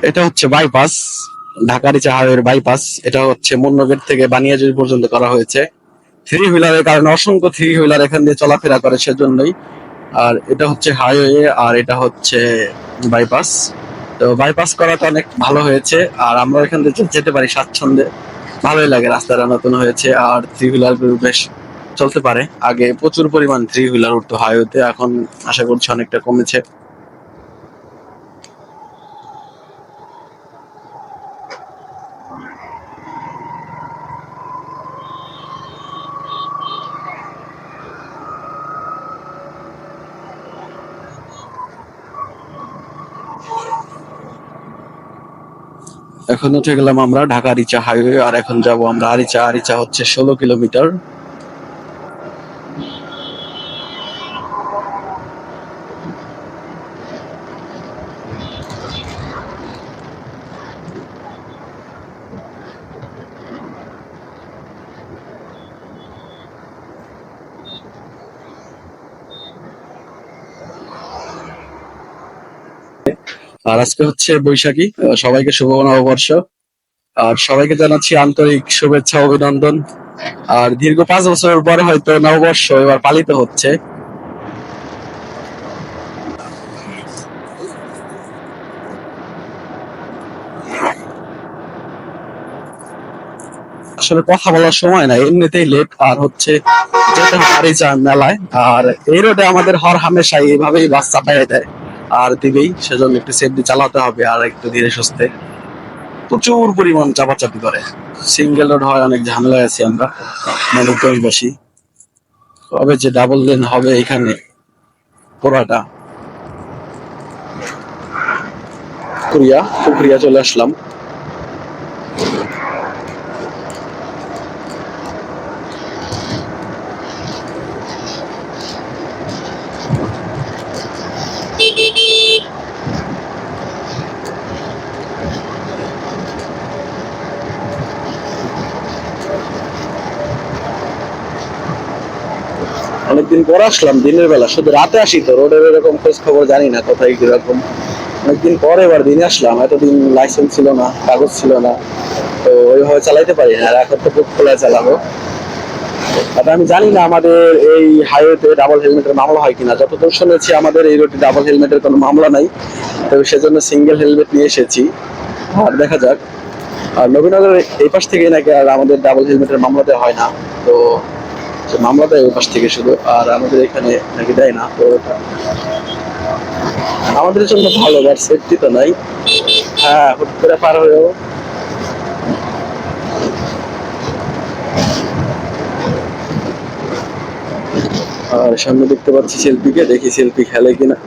এটা হচ্ছে বাইপাস, ঢাকা-রিচা হাইওয়ের বাইপাস। এটা হচ্ছে মুন্নগেট থেকে বানিয়াজুড়ি পর্যন্ত করা হয়েছে থ্রি হুইলারের কারণে। অসংখ্য থ্রি হুইলার এখান দিয়ে চলাফেরা করে সেজন্যই। আর এটা হচ্ছে হাইওয়ে, আর এটা হচ্ছে বাইপাস। তো বাইপাস করাটা অনেক ভালো হয়েছে, আর আমরা এখান থেকে যেতে পারি স্বাচ্ছন্দ্যে। ভালোই লাগে, রাস্তাটা নতুন হয়েছে, আর থ্রি হুইলার গুলো বেশ চলতে পারে। আগে প্রচুর পরিমাণ থ্রি হুইলার উঠতো হাইওয়েতে, এখন আশা করছি অনেকটা কমেছে। এখন উঠে গেলাম আমরা ঢাকা-রিচা হাইওয়ে, আর এখন যাব আমরা আরিচা। আরিচা হচ্ছে 16 কিলোমিটার। আর আজকে হচ্ছে বৈশাখী, সবাইকে শুভ নববর্ষ। আর সবাইকে জানাচ্ছি আন্তরিক শুভেচ্ছা, অভিনন্দন। আর দীর্ঘ 5 বছরের পরে হয়তো নববর্ষ এবার পালিত হচ্ছে। আসলে কথা বলার সময় না, এমনিতেই লেট, আর হচ্ছে যেতে পারি যা মেলায়। আর এই রোডে আমাদের হর হামেশাই এইভাবেই বাস চাপাই দেয়, আর দিবেই। সেজন্য একটু সেফটি চালাতে হবে, আর একটু ধীরে সুস্থে। প্রচুর পরিমাণ চাপাচাপি করে। সিঙ্গেল রোড হয়, অনেক ঝামেলায় আছি আমরা মানিকগঞ্জবাসী। কবে যে ডাবল লেন হবে এখানে পুরাটা। ফুকরিয়া চলে আসলাম। অনেকদিন পর আসলাম দিনের বেলা, শুধু রাতে আসি তো, রোডের এরকম খোঁজ খবর জানি না কোথায় কিরকম। অনেকদিন পরে এবার দিনে আসলাম, এতদিন লাইসেন্স ছিল না, কাগজ ছিল না, তো ওইভাবে চালাইতে পারি না। আর এখন তো বুক খোলায় চালাবো। আর আমি জানি না আমাদের এই হাইওয়েতে ডাবল হেলমেটের মামলা হয় কিনা। যতদূর শুনেছি আমাদের এই রোডে ডাবল হেলমেটের কোনো মামলা নাই, তো সেজন্য সিঙ্গেল হেলমেট নিয়ে এসেছি। আর দেখা যাক। আর নবীনগরের এই পাশ থেকে নাকি আর আমাদের ডাবল হেলমেটের মামলা দেওয়া হয় না, তো মামলা দেয় ওই পাশ থেকে শুধু, আর আমাদের এখানে নাকি দেয় না। তো আমাদের জন্য ভালো, বাট সেফটি তো নাই। হ্যাঁ, হুট করে পার হয়েও। আর সামনে দেখতে পাচ্ছি শিল্পীকে, দেখি শিল্পী খেলে কিনা।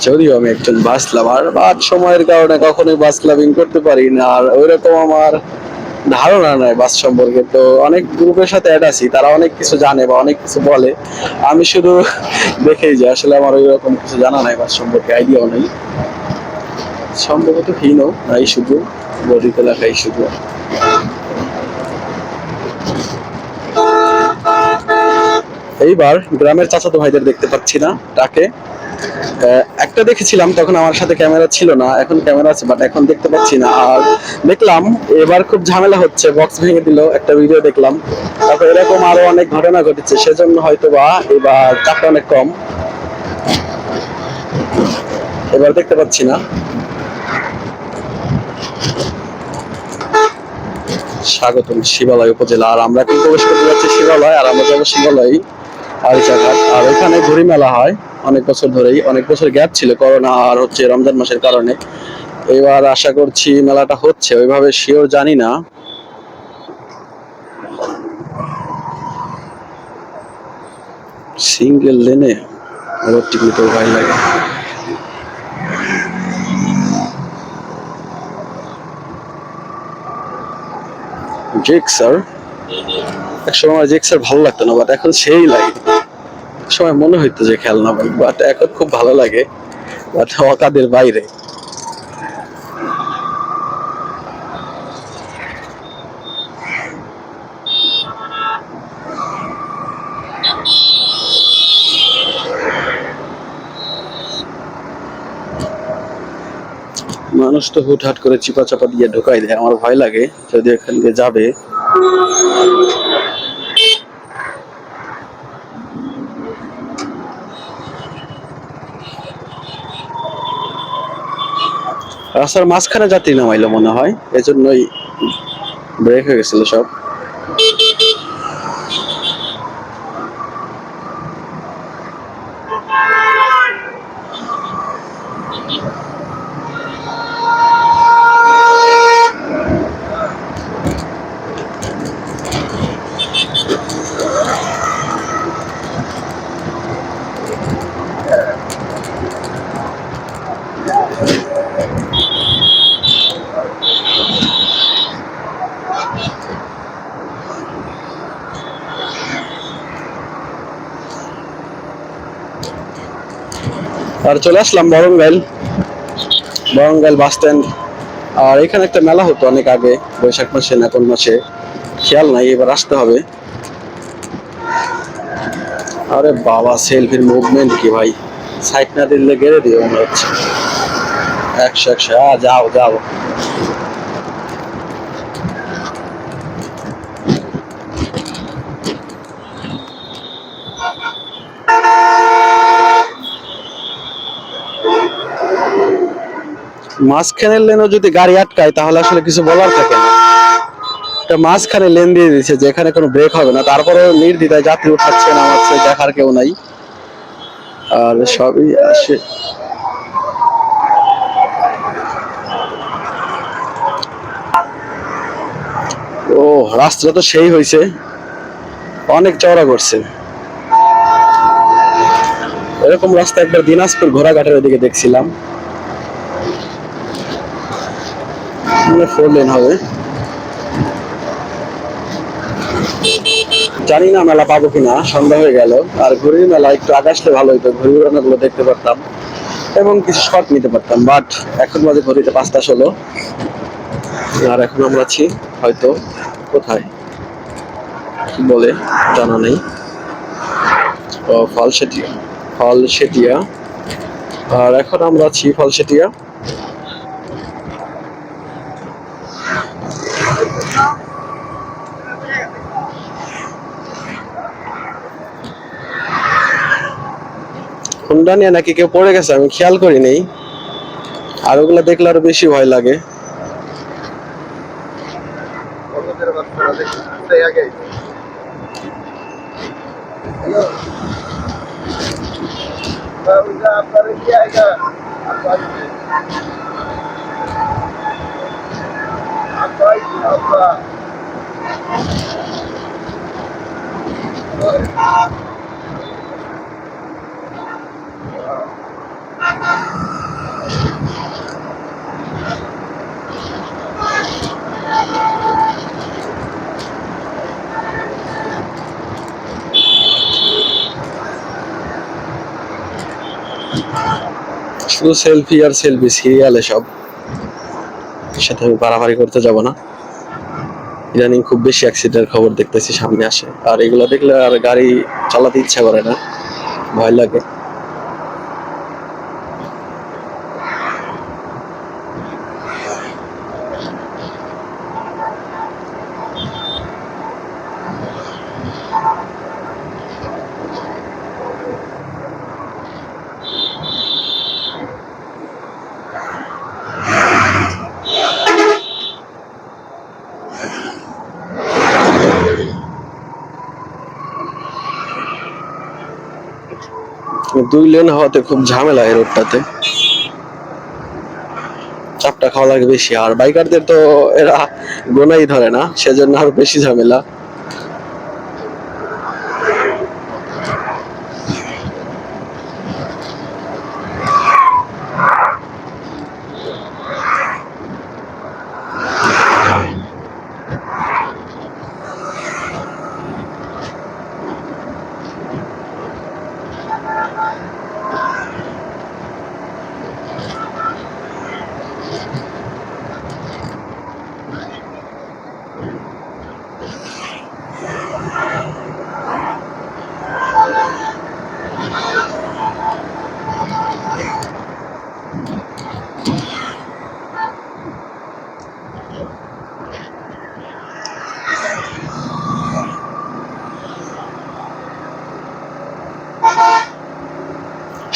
যদিও আমি একজন বাস লাভার, বাট সময়ের কারণে কখনোই বাস ক্লাবিং করতে পারি না। আর ওইরকম আমার ধারণা নাই বাস সম্পর্কে। তো অনেক গ্রুপের সাথে অ্যাড আছি, তারা অনেক কিছু জানে বা অনেক কিছু বলে, আমি শুধু দেখেই যে আসলে আমার ওই রকম কিছু জানা নাই, বাস সম্পর্কে আইডিয়াও নেই। সম্ভবত হীন নাই, শুধু বডিতে লেখাই শুধু। এইবার গ্রামের চাচাতো ভাইদের দেখতে পাচ্ছি না, ডাকে। একটা দেখেছিলাম, তখন আমার সাথে ক্যামেরা ছিল না, এখন ক্যামেরা আছে, বাট এখন দেখতে পাচ্ছি না। আর দেখলাম এবার খুব ঝামেলা হচ্ছে, বক্স ভেঙে দিল, একটা ভিডিও দেখলাম। তারপর এরকম আরো অনেক ঘটনা ঘটেছে, সেজন্য হয়তো বা এবার চাপটা অনেক কম। এবার দেখতে পাচ্ছি না। স্বাগতম শিবালয় উপজেলা। আর আমরা এখন প্রবেশ করতে যাচ্ছি শিবালয়, আর আমরা যাবো শিবালয় আরিচাঘাট। আর এখানে ঘুড়ি মেলা হয় অনেক বছর ধরেই। অনেক বছর গ্যাপ ছিল করোনা আর হচ্ছে রমজান মাসের কারণে। এবার আশা করছি মেলাটা হচ্ছে, ওইভাবে শিওর জানি না। সিঙ্গেল লেনে ওভারটেক নিতে ভয় লাগে। জিক্সার, এক সময় আমার জিক্সার ভালো লাগতো না, বাট এখন সেই লাগে। এক সময় মনে হইতো যে খেলনা বাইক, বাট এখন খুব ভালো লাগে, বাট অকাদের বাইরে। মানুষ তো হুটহাট করে চিপা চাপা দিয়ে ঢোকাই দেয়, আমার ভয় লাগে যদি এখান দিয়ে যাবে। রাস্তার মাঝখানে যাত্রী নামাইলো মনে হয়, এজন্যই ব্রেক হয়ে গেছিল সব। আর চলে আসলাম বরঙ্গাইল, বরঙ্গাইল বাস স্ট্যান্ড। আর এখানে একটা মেলা হতো অনেক আগে, বৈশাখ মাসে না কোন মাসে খেয়াল নাই, এবার আসতে হবে। আরে বাবা, সেলফির মুভমেন্ট কি ভাই, সাইড না দিলে গেড়ে দিও মনে হচ্ছে। 100 যাও যাও। মাঝখানের লেনও যদি গাড়ি আটকায় তাহলে আসলে কিছু বলার থাকে না। এটা মাঝখানে লেন দিয়ে দিচ্ছে যেখানে কোনো ব্রেক হবে না, তারপরে নির্দ্বিধায় যাত্রী উঠাচ্ছে নামাচ্ছে, দেখার কেউ নাই। আর সবই আসে। ও, রাস্তাটা তো সেই হয়েছে, অনেক চওড়া করছে। এরকম রাস্তা একবার দিনাজপুর ঘোড়াঘাটের ওদিকে দেখছিলাম, মানে 4 লেন হবে। জানি না মেলা পাবো কিনা, সন্ধ্যা হয়ে গেল। আর ঘুড়ির মেলা একটু আগে আসলে ভালো হতো, ঘুড়ি উড়ানোগুলো দেখতে পারতাম এবং কিছু শট নিতে পারতাম। বাট এখন মাঝে ঘড়িতে 5টা 16, আর এখন আমরা আছি হয়তো কোথায় কি বলে জানা নেই। ফলশেটিয়া, ফলশেটিয়া। আর এখন আমরা আছি ফলশেটিয়া। হুন্ডা নিয়ে নাকি কেউ পড়ে গেছে, আমি খেয়াল করি নেই। আর ওগুলা দেখলে আরো বেশি ভয় লাগে। শুধু সেলফি আর সেলফি, সিরিয়ালে সব। সাথে আমি পারাপারি করতে যাব না। ইদানিং খুব বেশি অ্যাক্সিডেন্টের খবর দেখতেছি সামনে আসে, আর এগুলো দেখলে আর গাড়ি চালাতে ইচ্ছা করে না, ভয় লাগে। দুই লেন হওয়াতে খুব ঝামেলা এই রোডটাতে, চাপটা খাওয়া লাগে বেশি। আর বাইকারদের তো এরা গোনাই ধরে না, সেজন্য আরো বেশি ঝামেলা।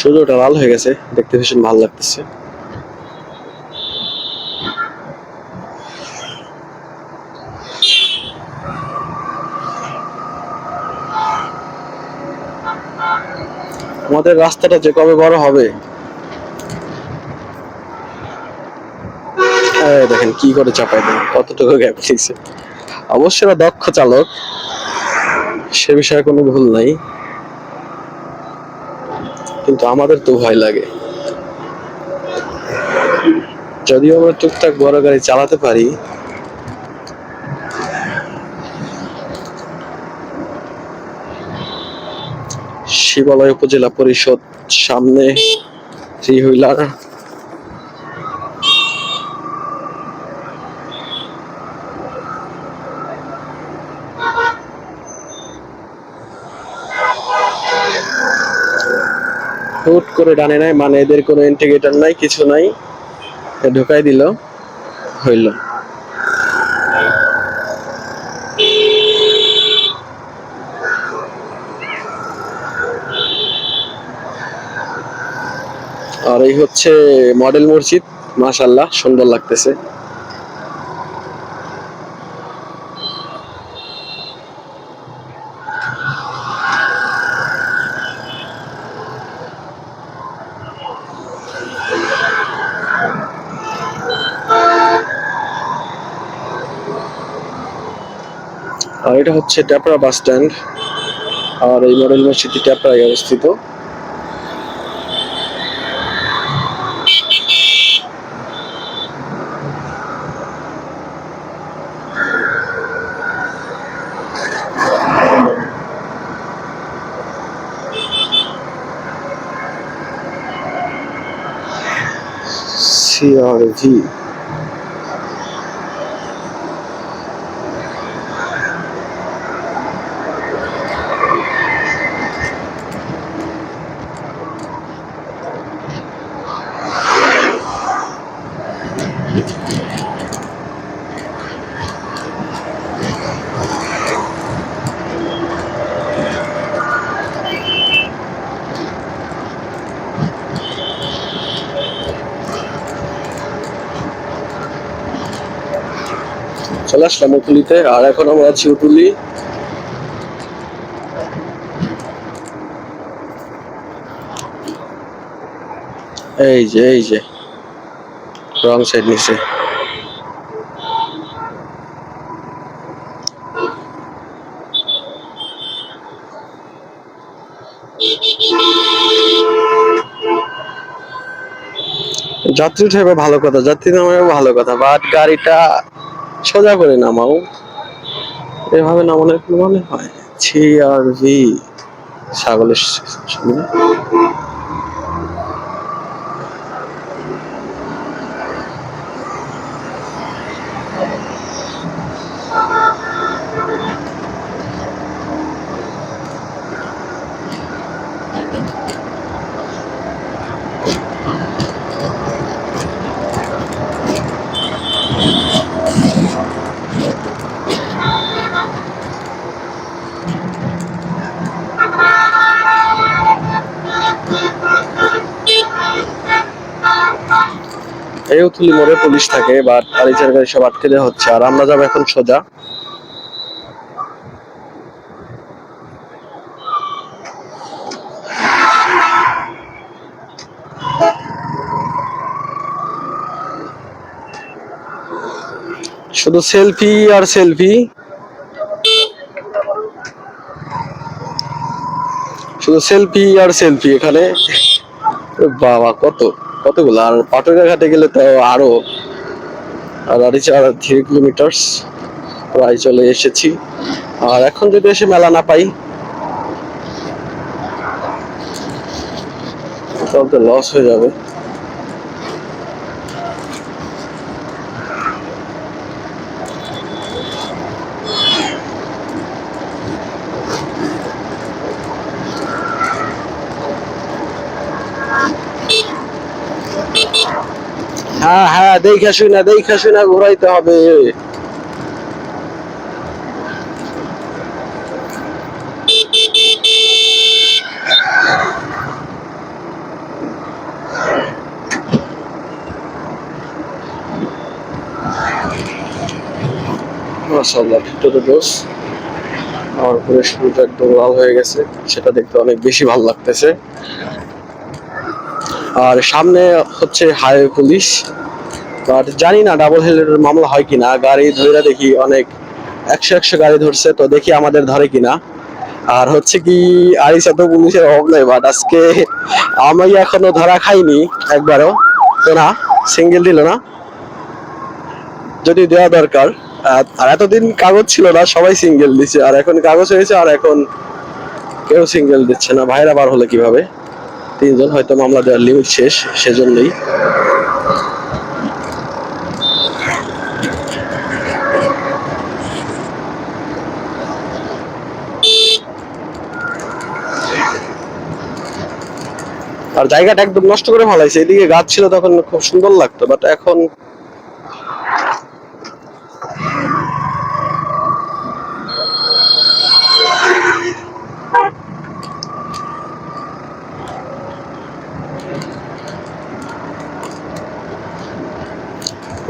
সূর্যটা লাল হয়ে গেছে, দেখতে ভীষণ ভালো লাগতেছে। আমাদের রাস্তাটা যে কবে বড় হবে। দেখেন কি করে চাপাই দেন, কতটুকু গ্যাপ দিয়েছে। অবশ্যই ওরা দক্ষ চালক, সে বিষয়ে কোনো ভুল নাই, কিন্তু আমাদের তো ভয় লাগে। যদিও আমরা টুকটাক বড় গাড়ি চালাতে পারি। শিবালয় উপজেলা পরিষদ সামনে, থ্রি হুইলার। হুট করে ডানে নাই, মানে এদের কোনো ইন্ডিকেটর নাই, কিছু নাই, ঢুকাই দিল, হইল। আর এই হচ্ছে মডেল মসজিদ, মাশাআল্লাহ সুন্দর লাগতেছে। আর এটা হচ্ছে ট্যাপরা বাস স্ট্যান্ড, আর এই মডেল মসজিদটি ট্যাপরায় অবস্থিত। সিআরভি। চলে আসলাম উতুলিতে, আর এখন আমরা আছি উতুলি। এই যে রং সাইড নিচে। যাত্রী উঠাবে ভালো কথা, যাত্রী নামাবে ভালো কথা, বাট গাড়িটা সোজা করে নামাও, এভাবে নামানোর কোনো মানে হয়? সিআরভি ছাগলের সামনে। এই উতুলি মোড়ে পুলিশ থাকে, বাট গাড়ি গাড়ি সব আটকে দেওয়া হচ্ছে, আর আমরা যাবো এখন সোজা। শুধু সেলফি আর সেলফি, শুধু সেলফি আর সেলফি এখানে। বাবা কতগুলো, আর পাটুরিয়া ঘাটে গেলে তো আরো। আর 3.5 কিলোমিটার প্রায় চলে এসেছি। আর এখন যদি এসে মেলা না পাই তাহলে তো লস হয়ে যাবে। হ্যাঁ হ্যাঁ, দেখে শুনা ঘুরাইতে হবে। মাশাআল্লাহ, ভিতরে জোস। আর উপরে সূর্য একদম লাল হয়ে গেছে, সেটা দেখতে অনেক বেশি ভালো লাগতেছে। আর সামনে হচ্ছে হাইওয়ে পুলিশ, বাট জানি না ডাবল হেডের মামলা হয় কিনা। গাড়ি ধরে দেখি অনেক, একশো গাড়ি ধরছে, তো দেখি আমাদের ধরে কিনা। আর হচ্ছে কি, আরিসা তো পুলিশের অভাব নাই, বাট আজকে আমি এখনো ধরা খাইনি একবারও। তো না, সিঙ্গেল দিল না, যদি দেওয়া দরকার। আর এতদিন কাগজ ছিল না, সবাই সিঙ্গেল দিচ্ছে, আর এখন কাগজ হয়েছে, আর এখন কেউ সিঙ্গেল দিচ্ছে না। ভাইরা বার হলে কিভাবে? তিনজন, হয়তো মামলা দেওয়ার লিমিট শেষ, সেজন্যই। আর জায়গাটা একদম নষ্ট করে ফেলাইছে। এদিকে গাছ ছিল, তখন খুব সুন্দর লাগতো, বাট এখন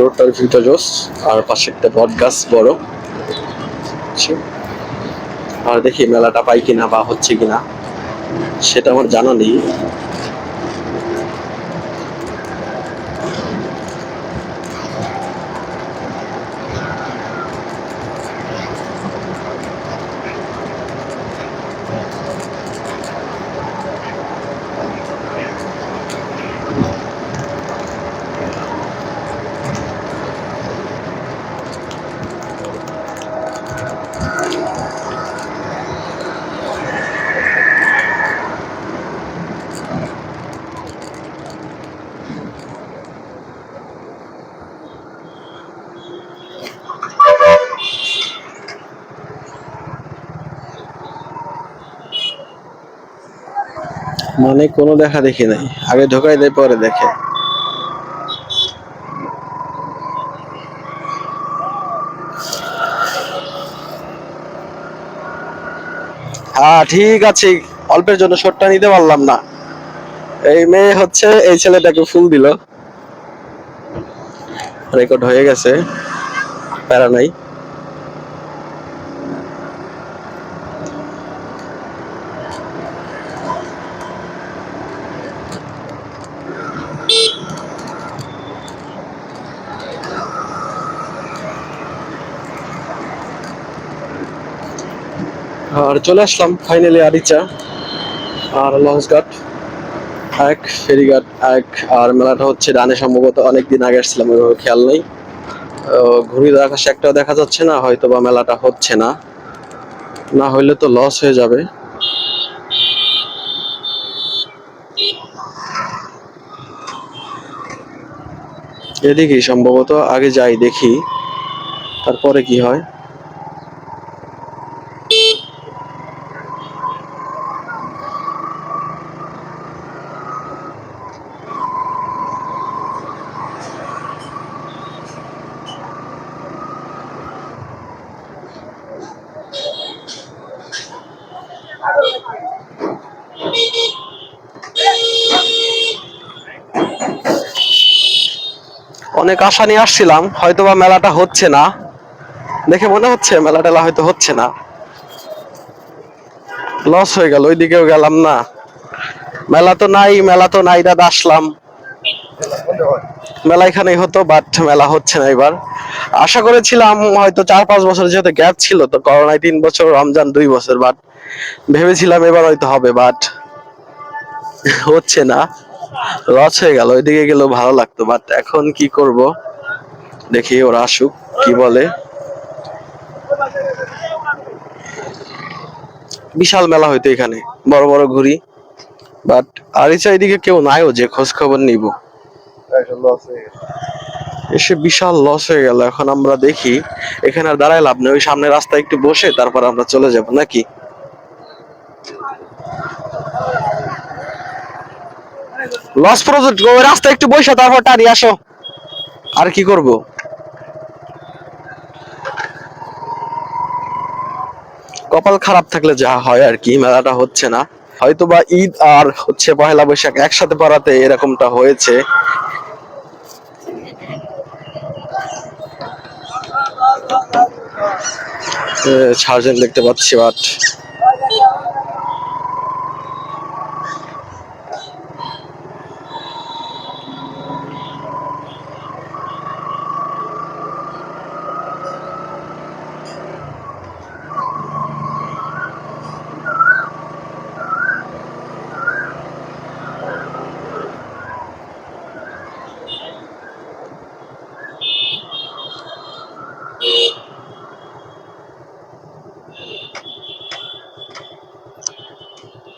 রোডটার ভিউটা জোস। আর পাশে একটা বট গাছ বড়। আর দেখি মেলাটা পাই কিনা বা হচ্ছে কিনা, সেটা আমার জানা নেই। মানে কোনো দেখা দেখি নাই, আগে ঢোকাই দেয় পরে দেখে। হ্যাঁ ঠিক আছে, অল্পের জন্য শটটা নিতে পারলাম না। এই মেয়ে হচ্ছে এই ছেলেটাকে ফুল দিল, রেকর্ড হয়ে গেছে, প্যারা নাই। আর চলে আসলাম ফাইনালি আরিচা আর লঞ্চ ঘাট এক, ফেরিঘাট এক। আর মেলাটা হচ্ছে ডানে, সম্ভবত অনেকদিন আগে আসছিলাম, ওইভাবে খেয়াল নেই। ঘুড়ির আকাশে একটাও দেখা যাচ্ছে না, হয়তো বা মেলাটা হচ্ছে না, না হইলে তো লস হয়ে যাবে। এদিকে সম্ভবত আগে যাই দেখি, তারপরে কি হয়। অনেক আশা নিয়ে আসছিলাম, হয়তো বা মেলাটা হচ্ছে না, দেখে মনে হচ্ছে মেলা টেলা হয়তো হচ্ছে না। লস হয়ে গেল, ওইদিকেও গেলাম না। মেলা তো নাই, মেলা তো নাই দাদা, আসলাম মেলা এখানেই হতো, বাট মেলা হচ্ছে না এবার। আশা করেছিলাম হয়তো 4-5 বছর, যেহেতু গ্যাপ ছিল, তো করোনায় 3 বছর, রমজান 2 বছর, বাট ভেবেছিলাম এবার হয়তো হবে, বাট হচ্ছে না। লস হয়ে গেল, ওইদিকে গেলেও ভালো লাগতো, বাট এখন কি করব, দেখি ওরা আসুক কি বলে। বিশাল মেলা হইতো এখানে, বড় বড় ঘুড়ি, বাট আরিচা এদিকে কেউ নাইও যে খোঁজ খবর নিব। এসে বিশাল লস হয়ে গেল। এখন আমরা দেখি, এখানে আর দাঁড়ায় লাভ নেই, ওই সামনে রাস্তায় একটু বসে তারপর আমরা চলে যাব নাকি। লস প্রজেক্ট, ওই রাস্তায় একটু বসে তারপর টানি আসো, আর কি করব। কপাল খারাপ থাকলে যা হয় আর কি, মেলাটা হচ্ছে না। হয়তো বা ঈদ আর হচ্ছে পহেলা বৈশাখ একসাথে পড়াতে এরকমটা হয়েছে। সার্জেন্ট দেখতে পাচ্ছি বাট